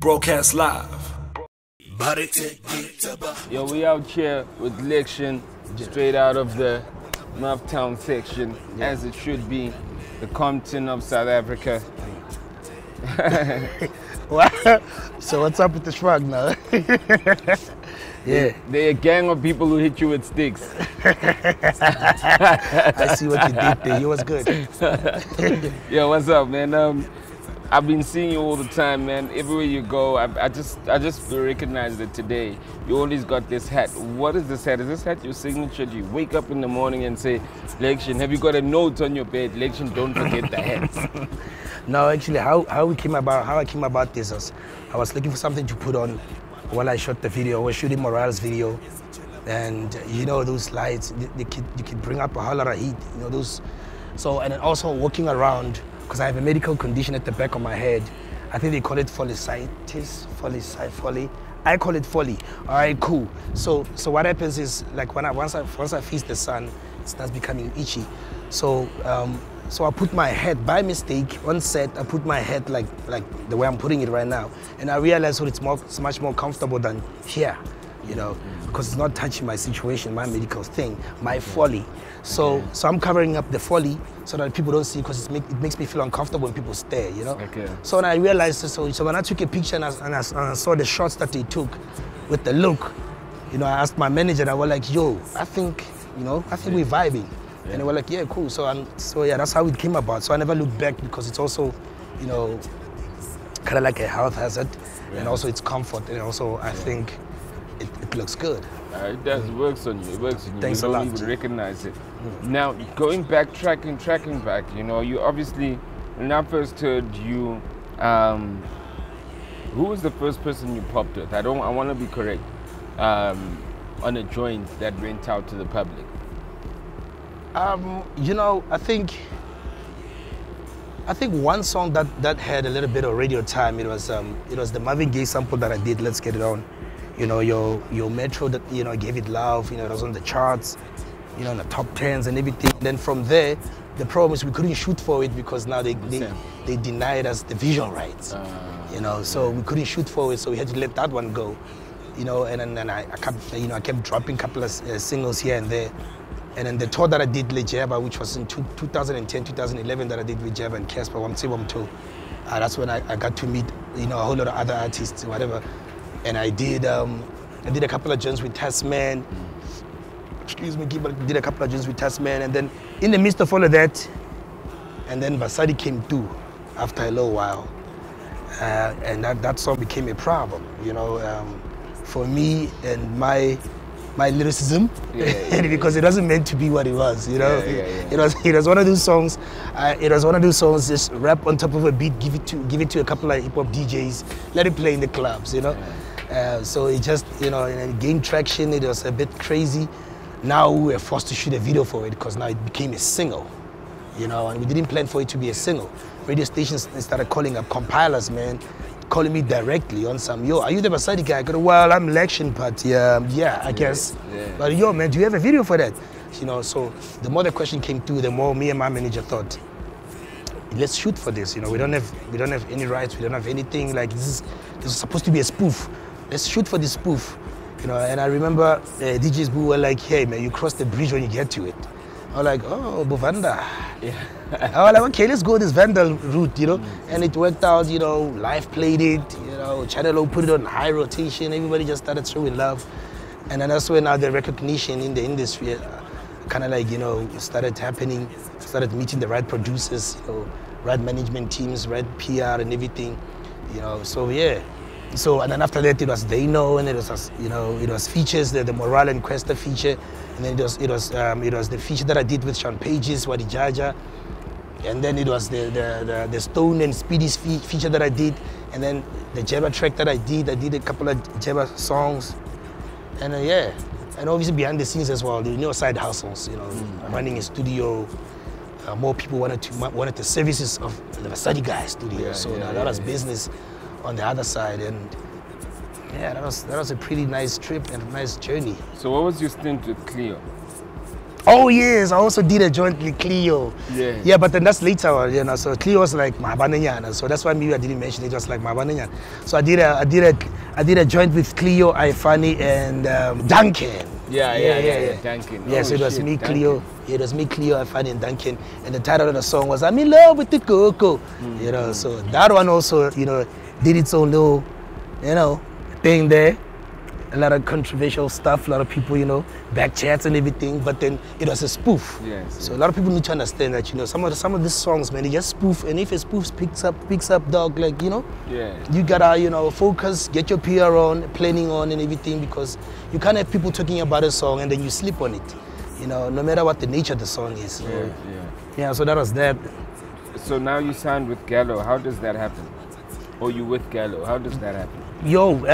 broadcast live. Yo, we out here with Lection, straight out of the Northtown section, as it should be, the Compton of South Africa. So what's up with the shrug now? Yeah. They're a gang of people who hit you with sticks. I see what you did there. You was good. Yo, what's up, man? I've been seeing you all the time, man. Everywhere you go, I just recognized it today. You always got this hat. What is this hat? Is this hat your signature? Do you wake up in the morning and say, Lection, have you got a note on your bed? Lection, don't forget the hat. No, actually, how I came about this was I was looking for something to put on while I shot the video. I was shooting Morales' video, and you know those lights, you can bring up a whole lot of heat. You know those. So and then also walking around, because I have a medical condition at the back of my head. I think they call it folliculitis, I call it folly. All right, cool. So what happens is, like once I face the sun, it starts becoming itchy. So I put my head by mistake on set. I put my head like the way I'm putting it right now, and I realized it's much more comfortable than here, you know, because it's not touching my situation, my medical thing, my folly. So I'm covering up the folly so that people don't see, because it makes me feel uncomfortable when people stare, you know. Okay. So when I realized, so when I took a picture and I saw the shots that they took with the look, you know, I asked my manager, and I was like, yo, I think we're vibing. Yeah. And they were like, yeah, cool. So yeah, that's how it came about. So I never looked back, because it's also, you know, kind of like a health hazard, and also it's comfort, and also I think it looks good. It does. It works on you. It works on you. Thanks you a lot. You don't even recognize it. Now, going back, tracking back, you know, you obviously, when I first heard you, who was the first person you popped with? I want to be correct. On a joint that went out to the public. You know, I think one song that had a little bit of radio time, it was the Marvin Gaye sample that I did, Let's Get It On. You know, your Metro that, you know, gave it love, you know, it was on the charts, you know, in the top 10s and everything. And then from there, the problem is we couldn't shoot for it, because now they denied us the visual rights. You know, so we couldn't shoot for it, so we had to let that one go. You know, and then I kept dropping a couple of singles here and there. And then the tour that I did with Jabba, which was in 2010, 2011, that I did with Jabba and Casper, that's when I got to meet, you know, a whole lot of other artists, whatever. And I did a couple of joints with Tasman. Did a couple of joints with Tasman, and then in the midst of all of that, and then Basadi came through after a little while, and that song became a problem, you know, for me and my lyricism, because it wasn't meant to be what it was, you know. It was one of those songs. Just rap on top of a beat, give it to a couple of hip hop DJs, let it play in the clubs, you know. So it just, you know, and it gained traction. It was a bit crazy. Now we were forced to shoot a video for it, because now it became a single, you know, and we didn't plan for it to be a single. Radio stations started calling up compilers, man, calling me directly on some, yo, are you the Basadi guy? I go, well, I'm Lection, but yeah, I guess. Yeah. But yo, man, do you have a video for that? You know, so the more the question came through, the more me and my manager thought, let's shoot for this. You know, we don't have any rights, we don't have anything. Like this is supposed to be a spoof. Let's shoot for this spoof. You know, and I remember DJs who were like, hey man, you cross the bridge when you get to it. I was like, oh, Bovanda. Yeah. I was like, okay, let's go this Vandal route, you know. And it worked out, you know, Live played it, you know, Channel O put it on high rotation, everybody just started showing love. And then that's when now the recognition in the industry kind of like, you know, started happening, started meeting the right producers, you know, right management teams, right PR and everything, you know, so yeah. So, and then after that it was They Know, and it was, you know, it was features, the Morale and Questa feature, and then it was the feature that I did with Sean Pages, Wadi Jaja, and then it was the Stone and Speedy's feature that I did, and then the Jabba track that I did a couple of Jabba songs, and yeah, and obviously behind the scenes as well, the new side hustles, you know, running a studio. More people wanted the services of the Basadi Guy studio, that was business on the other side, and yeah, that was a pretty nice trip and a nice journey. So what was your stint with Cleo? Oh yes, I also did a joint with Cleo. Yeah. Yeah, but then that's later, you know. So Cleo was like Mahabananyana, so that's why maybe I didn't mention it. Just like Mahabananyana. So I did a joint with Cleo, Ifani, and Duncan. Yeah. Duncan. Yeah, Oh, so it was shit, me, Duncan. Cleo. Yeah, it was me, Cleo, Ifani, and Duncan. And the title of the song was "I'm in love with the Coco." You know, so that one also, you know, did its own little, you know, thing there. A lot of controversial stuff, a lot of people, you know, back chats and everything, but then it was a spoof. Yes, So a lot of people need to understand that, you know, some of these songs, man, they just spoof, and if a spoof picks up, dog, like, you know, you gotta, you know, focus, get your PR on, planning on and everything, because you can't have people talking about a song and then you sleep on it, you know, no matter what the nature of the song is. So, yeah, so that was that. So now you signed with Gallo. How does that happen? Or you with Gallo? How does that happen? Yo,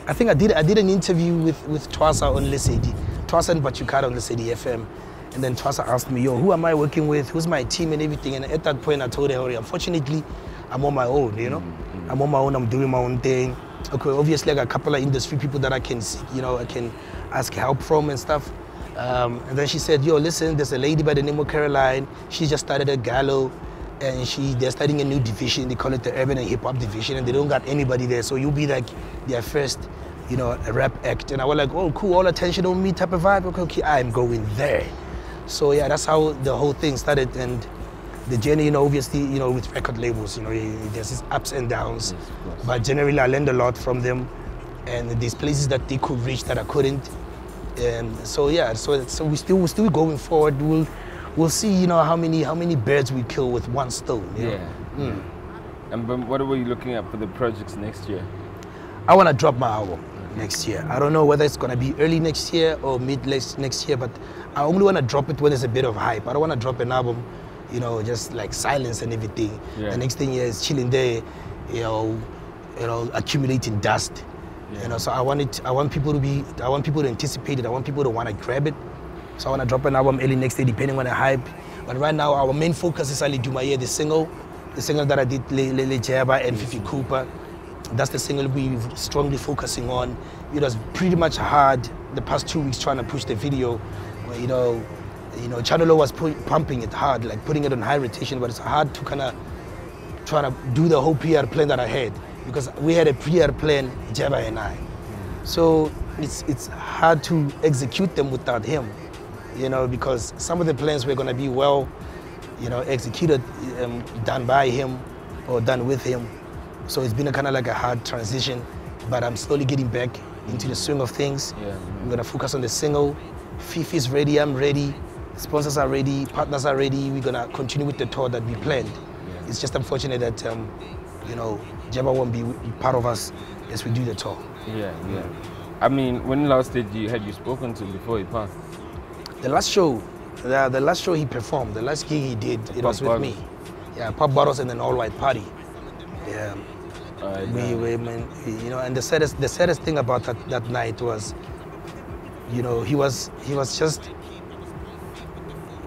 I think I did an interview with Twasa on Lesedi, Twasa and Bachukara on Lesedi FM, and then Twasa asked me, yo, who am I working with? Who's my team and everything? And at that point, I told her, unfortunately, I'm on my own, you know? I'm on my own, I'm doing my own thing. Okay, obviously, I got a couple of industry people that I can, you know, I can ask help from and stuff. And then she said, yo, listen, there's a lady by the name of Caroline. She just started at Gallo, and they're starting a new division. They call it the Urban and Hip Hop Division, and they don't got anybody there. So you'll be like their first, you know, a rap act. And I was like, oh, cool, all attention on me type of vibe. Okay, I'm going there. So yeah, that's how the whole thing started. And the journey, you know, obviously, you know, with record labels, you know, there's these ups and downs. Yes, but generally, I learned a lot from them. And these places that they could reach that I couldn't. So yeah, so we're still going forward. We'll see, you know, how many birds we kill with one stone. You know? And what are you looking at for the projects next year? I want to drop my album next year. I don't know whether it's going to be early next year or mid next year, but I only want to drop it when there's a bit of hype. I don't want to drop an album, you know, just like silence and everything. The next thing is chilling there, you know, accumulating dust. You know, so I want people to anticipate it. I want people to want to grab it. So I want to drop an album early next year, depending on the hype. But right now, our main focus is Ali Dumaye, the single that I did, Le Jabba and 50 Cooper. That's the single we're strongly focusing on. It was pretty much hard the past 2 weeks trying to push the video. You know, Chanelo was pumping it hard, like putting it on high rotation, but it's hard to kind of try to do the whole PR plan that I had, because we had a PR plan, Jabba and I. So it's hard to execute them without him, you know, because some of the plans were going to be well, you know, executed, done by him or done with him. So it's been a kind of like a hard transition, but I'm slowly getting back into the swing of things. I'm going to focus on the single. Fifi's ready, I'm ready, sponsors are ready, partners are ready. We're going to continue with the tour that we planned. It's just unfortunate that, you know, Jabba won't be part of us as we do the tour. I mean, when last had you spoken to him before he passed? The last show he performed, the last gig he did, it was with me. Yeah, Pop Bottles and an all-white party. Yeah. You know, and the saddest thing about that night was, you know, he was just,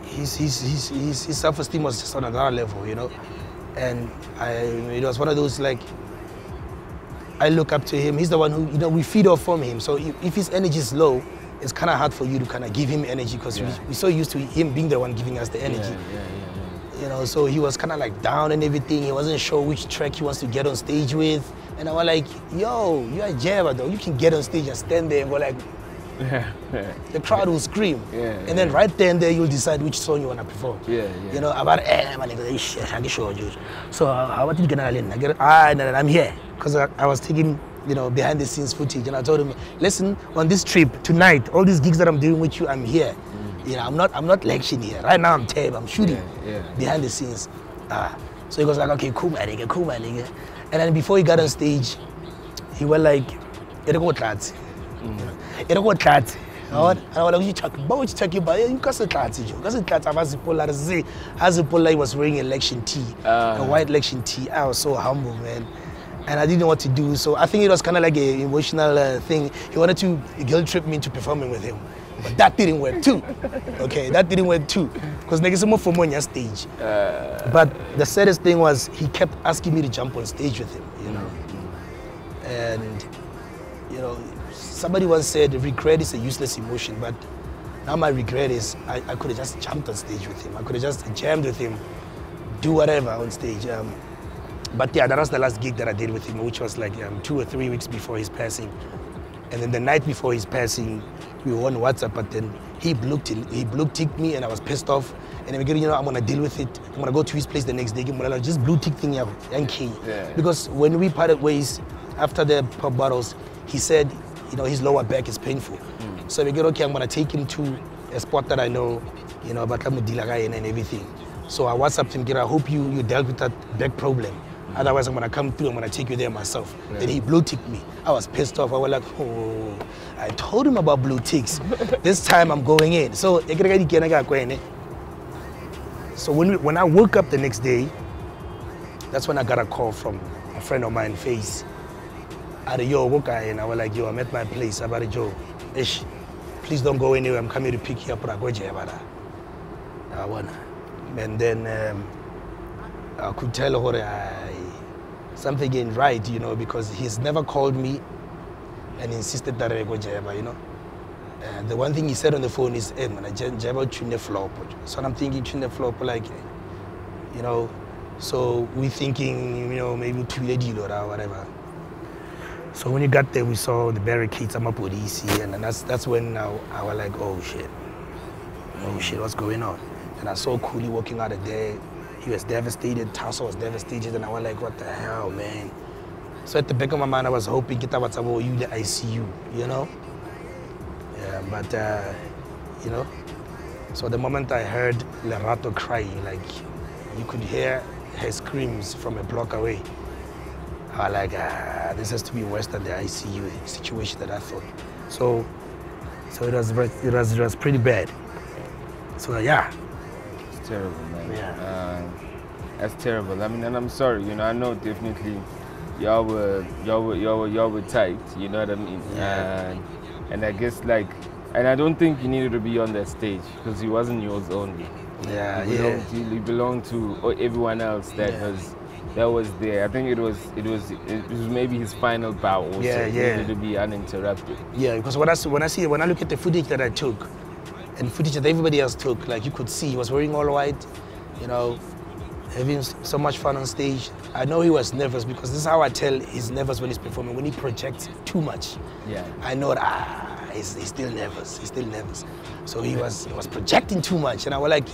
his self-esteem was just on another level, you know. And it was one of those, like, I look up to him. He's the one who, you know, we feed off from him. So if his energy is low, it's kind of hard for you to kind of give him energy, because we're so used to him being the one giving us the energy. You know, so he was kind of like down and everything. He wasn't sure which track he wants to get on stage with. And I was like, yo, you're a Jabba though. You can get on stage and stand there and go like, the crowd will scream. And then right there and there, you'll decide which song you want to perform. You know, about, so how about you get I'm here. Because I was taking, you know, behind the scenes footage, and I told him, listen, on this trip tonight, all these gigs that I'm doing with you, I'm here. You know, I'm not Lection here. Right now I'm tape, I'm shooting behind the scenes. So he was like, okay, cool man, nigga. And then before he got on stage, he was like, I was like, you talking about? You can't say he was wearing a Lection tee, a white Lection tee. I was so humble, man. And I didn't know what to do. So I think it was kind of like an emotional thing. He wanted to guilt trip me into performing with him. But that didn't work too. Okay, that didn't work too. Because niggas more for money on stage. But the saddest thing was he kept asking me to jump on stage with him, you know. And, you know, somebody once said regret is a useless emotion, but Now my regret is I could have just jumped on stage with him. I could have just jammed with him, do whatever on stage. But yeah, that was the last gig that I did with him, which was like 2 or 3 weeks before his passing. And then the night before his passing, we were on WhatsApp, but then he blue-ticked me and I was pissed off. And then we get, I'm gonna deal with it. I'm gonna go to his place the next day. Just blue-tick thing, Yankee. Yeah. Because when we parted ways after the pop bottles, he said, his lower back is painful. So we get, okay, I'm gonna take him to a spot that I know, about and everything. So I WhatsApped him, I hope you dealt with that back problem. Otherwise, I'm gonna come through, I'm gonna take you there myself. Yeah. Then he blue-ticked me. I was pissed off. I was like, oh, I told him about blue ticks. This time I'm going in. So when I woke up the next day, that's when I got a call from a friend of mine, Face. And I was like, yo, I'm at my place. I was yo, ish, please don't go anywhere. I'm coming to pick you up. And then I could tell her something ain't right, because he's never called me and insisted that I go Jabba, And the one thing he said on the phone is, hey man, Jabba tune the flop. So I'm thinking tune the flop, like, so we thinking, maybe to the deal or whatever. So when we got there, we saw the barricades, I'm up with EC, and that's when I was like, oh shit, what's going on? And I saw Cooley walking out of there. He was devastated, Tasso was devastated, and I was like, what the hell, man? So at the back of my mind, I was hoping, get about you, the ICU, Yeah, but, so the moment I heard Lerato crying, like, you could hear her screams from a block away. I was like, this has to be worse than the ICU situation that I thought. So it was pretty bad. So yeah. It's terrible, man. Yeah. That's terrible. I mean, and I'm sorry. I know definitely y'all were tight. You know what I mean? Yeah. And I guess and I don't think you needed to be on that stage because he wasn't yours only. Yeah, he belonged to everyone else that was there. I think it was maybe his final bow also. Yeah. He needed to be uninterrupted. Yeah, because when I look at the footage that I took and footage that everybody else took, like you could see he was wearing all white, having so much fun on stage. I know he was nervous because this is how I tell he's nervous when he's performing, when he projects too much. Yeah. I know that he's still nervous. He's still nervous. So he was projecting too much, and I was like,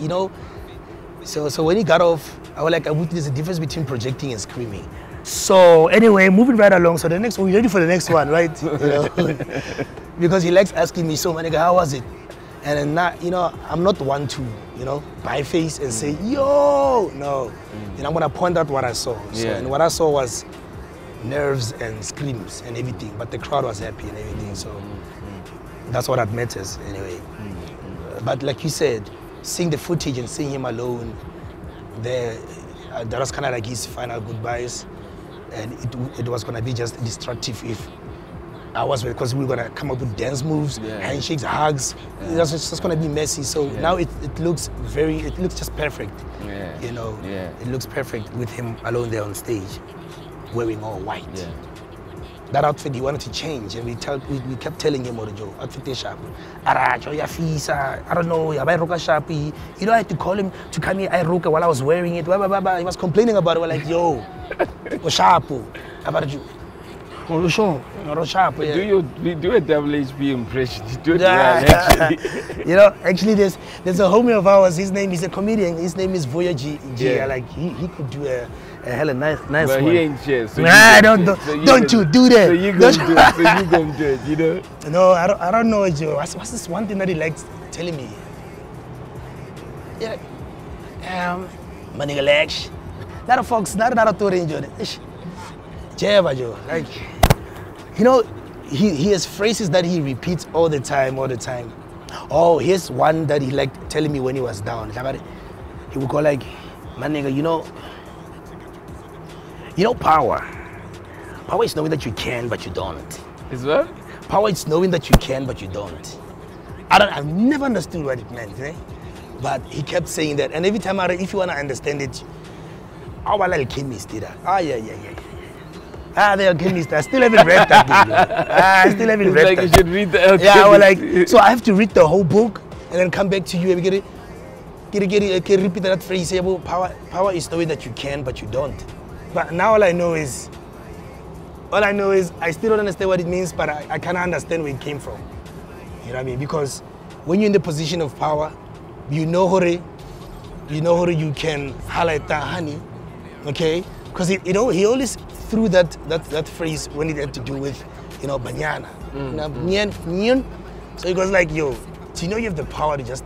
so when he got off, I was like, there's a difference between projecting and screaming. So anyway, moving right along. So the next one, we're ready for the next one, right? Because he likes asking me, so my nigga, how was it? And then I'm not one to, buy face and say, yo, no. And I'm gonna point out what I saw. So, and what I saw was nerves and screams and everything, but the crowd was happy and everything. So that's what that matters anyway. But like you said, seeing the footage and seeing him alone there, that was kind of like his final goodbyes. And it was gonna be just destructive if I was, because we were gonna come up with dance moves, handshakes, hugs. It was just gonna be messy. So now it looks just perfect. It looks perfect with him alone there on stage, wearing all white. That outfit he wanted to change, and we kept telling him, Joe, outfit is sharp. I don't know, I roka sharp. I had to call him to come here, I roka while I was wearing it. He was complaining about it. We're like, yo, sharp. About you. Do a double HP impression. You do it well, actually. Actually, there's a homie of ours. He's a comedian. His name is Voyager. Like he could do a hella nice but one. He ain't shit. So don't you do that. So you gonna do it. No, I don't know, Joe. What's this one thing that he likes telling me? My nigga Lection. Not a fox, not a touring, Joe. Jabba, Joe. Like, he has phrases that he repeats all the time. Oh, here's one that he liked telling me when he was down. He would go like, my nigga, power. Power is knowing that you can, but you don't. Is what? Power is knowing that you can, but you don't. I've never understood what it meant, but he kept saying that. And every time, if you want to understand it, our little chemist did that. The alchemist. I still haven't read that book. I still haven't read that. You should read the alchemist. So I have to read the whole book and then come back to you and repeat that phrase. Say, well, power is knowing that you can, but you don't. But now all I know is I still don't understand what it means, but I kind of understand where it came from. You know what I mean? Because when you're in the position of power, you know how you can highlight that honey, okay? Because he always threw that phrase when it had to do with, banyana. So he goes like, yo, do you know you have the power to just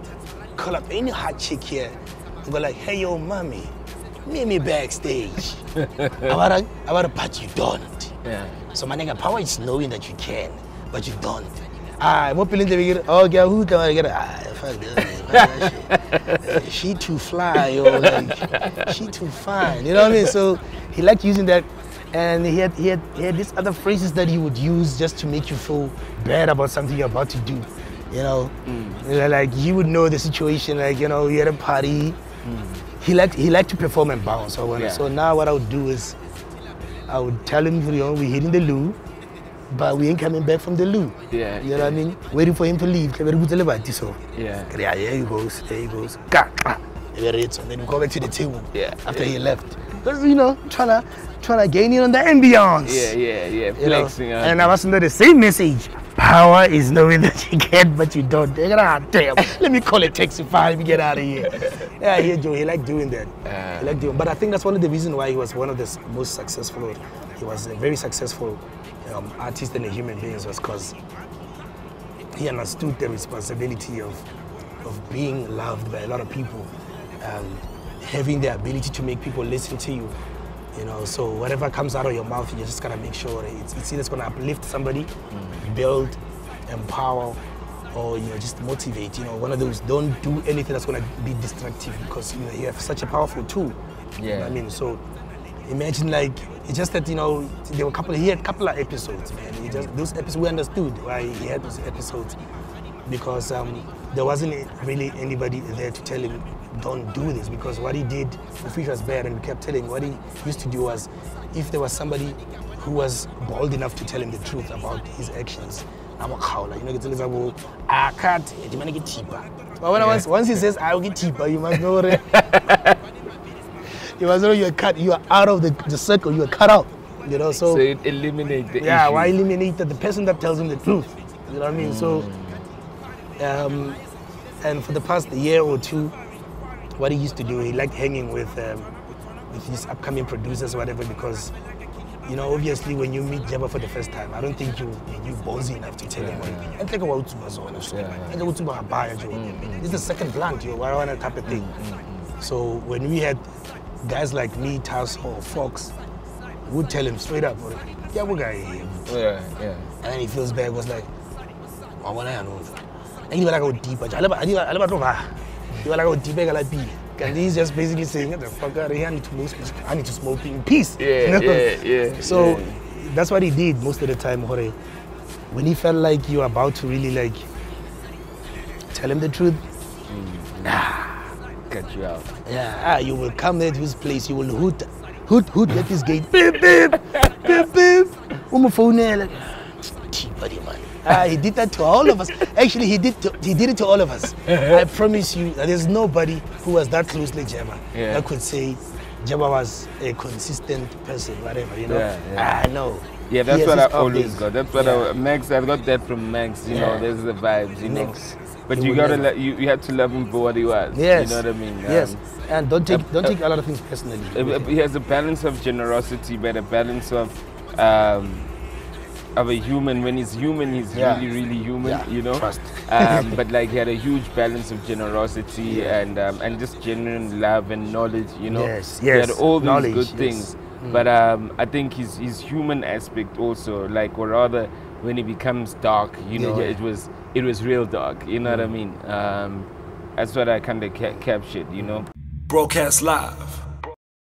call up any hot chick here and go like, hey, yo, mommy, meet me backstage. I wanna but you don't. Yeah. So my nigga, power is knowing that you can, but you don't. I'm up in the beginning. Oh, girl, who can I get? Fuck that shit. She too fly, yo. Like, she too fine. You know what I mean? So he liked using that, and he had these other phrases that he would use just to make you feel bad about something you're about to do. Like he would know the situation. Like you're at a party. He liked to perform and bounce. So now what I would do is I would tell him, we're hitting the loo. But we ain't coming back from the loo. Yeah. You know what I mean? Waiting for him to leave. So yeah, there he goes. And then we go back to the table after he left. Because trying to gain in on the ambience. Yeah. Flexing. And I was under the same message. Power is knowing that you can, but you don't. Damn. Let me call a taxi and get out of here. Yeah, here Joe, he liked doing that. But I think that's one of the reasons why he was one of the most successful. He was a very successful artist and a human being, was because he understood the responsibility of being loved by a lot of people, having the ability to make people listen to you. So whatever comes out of your mouth, you just gotta make sure it's either gonna uplift somebody, build, empower, or just motivate. One of those. Don't do anything that's gonna be destructive, because you have such a powerful tool. Yeah. You know what I mean? So imagine it's just that there were he had a couple of episodes, man. Those episodes, we understood why he had those episodes, because there wasn't really anybody there to tell him don't do this, because what he did, the fish was bad, and we kept telling him. What he used to do was, if there was somebody who was bold enough to tell him the truth about his actions, I'm a cow, I can't, but once he says I'll get cheaper, you must know that. You must know you are out of the circle, you are cut out. So it eliminates the issue. Yeah, why eliminate the person that tells him the truth? You know what I mean? So and for the past year or two, what he used to do, he liked hanging with these upcoming producers or whatever, because obviously when you meet Jabba for the first time, I don't think you're ballsy enough to tell him, and think about this is the second plant, what type of thing. So when we had guys like me, Taz, or Fox, would tell him straight up, yeah, we're guy here. And then he feels bad, was like, I want to know. And he was like, go deeper. And he's just basically saying, get the fuck out of here, I need to smoke in peace. So that's what he did most of the time, Jorge. When he felt like you were about to really tell him the truth, cut you out. Yeah, you will come there to his place, you will hoot at his gate. Beep, beep, beep, beep. My phone there, buddy, man. He did that to all of us. Actually, he did it to all of us. I promise you that there's nobody who was that closely Jabba that could say Jabba was a consistent person, whatever, I know. Yeah, that's what I always got. That's what Max, I got that from Max, there's the vibes, Max. But you gotta you had to love him for what he was. Yes. You know what I mean? Yes. And don't take a lot of things personally. He has a balance of generosity, but a balance of a human. When he's human, he's really, really human. Trust. But he had a huge balance of generosity and just genuine love and knowledge. Yes. He had all these good things. Yes. But I think his human aspect also, or rather, when he becomes dark, it was real dark. You know what I mean? That's what I kind of captured. Broadcast live